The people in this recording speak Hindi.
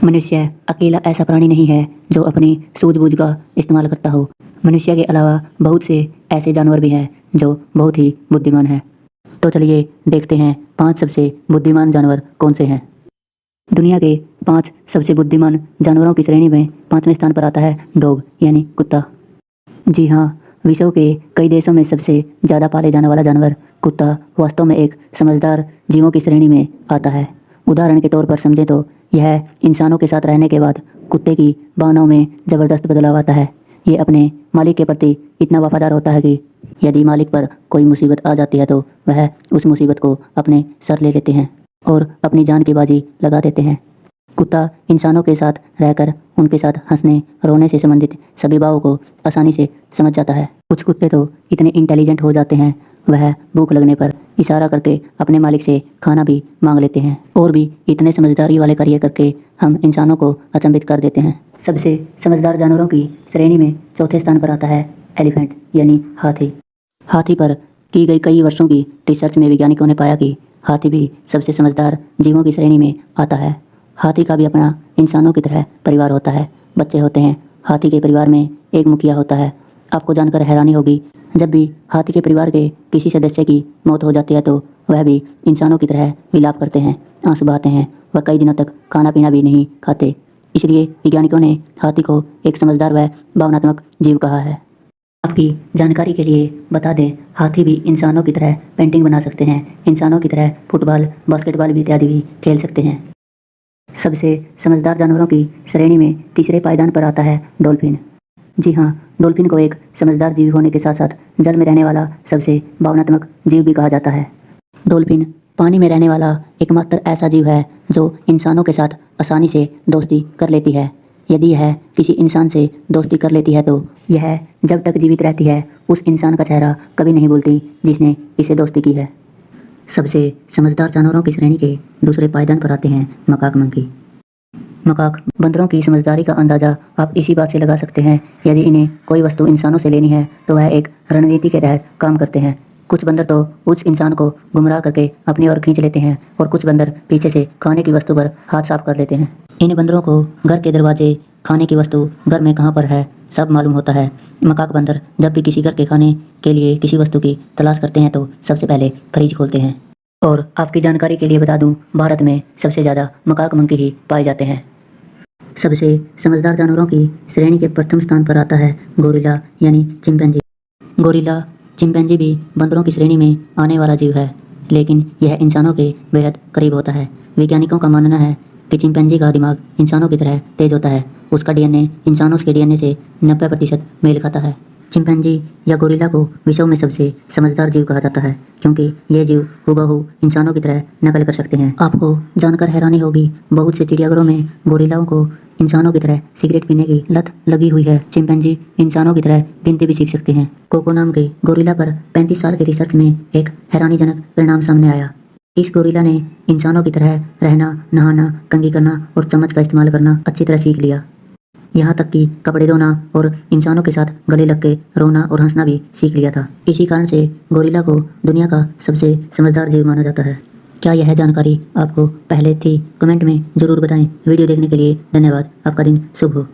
मनुष्य अकेला ऐसा प्राणी नहीं है जो अपनी सूझबूझ का इस्तेमाल करता हो। मनुष्य के अलावा बहुत से ऐसे जानवर भी हैं जो बहुत ही बुद्धिमान हैं। तो चलिए देखते हैं 5 सबसे बुद्धिमान जानवर कौन से हैं। दुनिया के 5 सबसे बुद्धिमान जानवरों की श्रेणी में 5वें स्थान पर आता है डॉग यानी कुत्ता। जी हाँ, विश्व के कई देशों में सबसे ज़्यादा पाले जाने वाला जानवर कुत्ता वास्तव में एक समझदार जीवों की श्रेणी में आता है। उदाहरण के तौर पर समझें तो यह इंसानों के साथ रहने के बाद कुत्ते की भावनाओं में ज़बरदस्त बदलाव आता है। ये अपने मालिक के प्रति इतना वफादार होता है कि यदि मालिक पर कोई मुसीबत आ जाती है तो वह उस मुसीबत को अपने सर ले लेते हैं और अपनी जान की बाजी लगा देते हैं। कुत्ता इंसानों के साथ रहकर उनके साथ हंसने रोने से संबंधित सभी भावों को आसानी से समझ जाता है। कुछ कुत्ते तो इतने इंटेलिजेंट हो जाते हैं, वह भूख लगने पर इशारा करके अपने मालिक से खाना भी मांग लेते हैं और भी इतने समझदारी वाले कार्य करके हम इंसानों को अचंभित कर देते हैं। सबसे समझदार जानवरों की श्रेणी में चौथे स्थान पर आता है एलिफेंट यानी हाथी। हाथी पर की गई कई वर्षों की रिसर्च में वैज्ञानिकों ने पाया कि हाथी भी सबसे समझदार जीवों की श्रेणी में आता है। हाथी का भी अपना इंसानों की तरह परिवार होता है, बच्चे होते हैं। हाथी के परिवार में एक मुखिया होता है। आपको जानकर हैरानी होगी, जब भी हाथी के परिवार के किसी सदस्य की मौत हो जाती है तो वह भी इंसानों की तरह विलाप करते हैं, आंसू बहाते हैं। वह कई दिनों तक खाना पीना भी नहीं खाते। इसलिए वैज्ञानिकों ने हाथी को एक समझदार व भावनात्मक जीव कहा है। आपकी जानकारी के लिए बता दें, हाथी भी इंसानों की तरह पेंटिंग बना सकते हैं, इंसानों की तरह फुटबॉल, बास्केटबॉल भी इत्यादि भी खेल सकते हैं। सबसे समझदार जानवरों की श्रेणी में तीसरे पायदान पर आता है डॉल्फिन। जी हाँ, डॉल्फिन को एक समझदार जीव होने के साथ साथ जल में रहने वाला सबसे भावनात्मक जीव भी कहा जाता है। डॉल्फिन पानी में रहने वाला एकमात्र ऐसा जीव है जो इंसानों के साथ आसानी से दोस्ती कर लेती है। यदि यह किसी इंसान से दोस्ती कर लेती है तो यह जब तक जीवित रहती है उस इंसान का चेहरा कभी नहीं भूलती जिसने इसे दोस्ती की है। सबसे समझदार जानवरों की श्रेणी के दूसरे पायदान पर आते हैं मकाक मंकी। मकाक बंदरों की समझदारी का अंदाज़ा आप इसी बात से लगा सकते हैं, यदि इन्हें कोई वस्तु इंसानों से लेनी है तो वह एक रणनीति के तहत काम करते हैं। कुछ बंदर तो उस इंसान को गुमराह करके अपनी ओर खींच लेते हैं और कुछ बंदर पीछे से खाने की वस्तु पर हाथ साफ कर लेते हैं। इन बंदरों को घर के दरवाजे, खाने की वस्तु घर में कहाँ पर है सब मालूम होता है। मकाक बंदर जब भी किसी घर के खाने के लिए किसी वस्तु की तलाश करते हैं तो सबसे पहले फ्रिज खोलते हैं। और आपकी जानकारी के लिए बता दूं, भारत में सबसे ज़्यादा मकाक मंकी ही पाए जाते हैं। सबसे समझदार जानवरों की श्रेणी के प्रथम स्थान पर आता है गोरिल्ला यानी चिंपैंजी। गोरिल्ला चिंपैंजी भी बंदरों की श्रेणी में आने वाला जीव है, लेकिन यह इंसानों के बेहद करीब होता है। वैज्ञानिकों का मानना है कि चिंपैंजी का दिमाग इंसानों की तरह तेज होता है। उसका डीएनए इंसानों के डीएनए से 90% मेल खाता है। चिंपैंजी या गोरिल्ला को विश्व में सबसे समझदार जीव कहा जाता है क्योंकि ये जीव हुबहू इंसानों की तरह नकल कर सकते हैं। आपको जानकर हैरानी होगी, बहुत से चिड़ियाघरों में गोरिल्लाओं को इंसानों की तरह सिगरेट पीने की लत लगी हुई है। चिंपैंजी इंसानों की तरह गिनती भी सीख सकते हैं। कोको नाम के गोरिल्ला पर 35 साल की रिसर्च में एक हैरानीजनक परिणाम सामने आया। इस गोरिल्ला ने इंसानों की तरह रहना, नहाना, कंघी करना और चम्मच का इस्तेमाल करना अच्छी तरह सीख लिया। यहाँ तक कि कपड़े धोना और इंसानों के साथ गले लग के रोना और हंसना भी सीख लिया था। इसी कारण से गोरिल्ला को दुनिया का सबसे समझदार जीव माना जाता है। क्या यह जानकारी आपको पहले थी? कमेंट में ज़रूर बताएं। वीडियो देखने के लिए धन्यवाद। आपका दिन शुभ हो।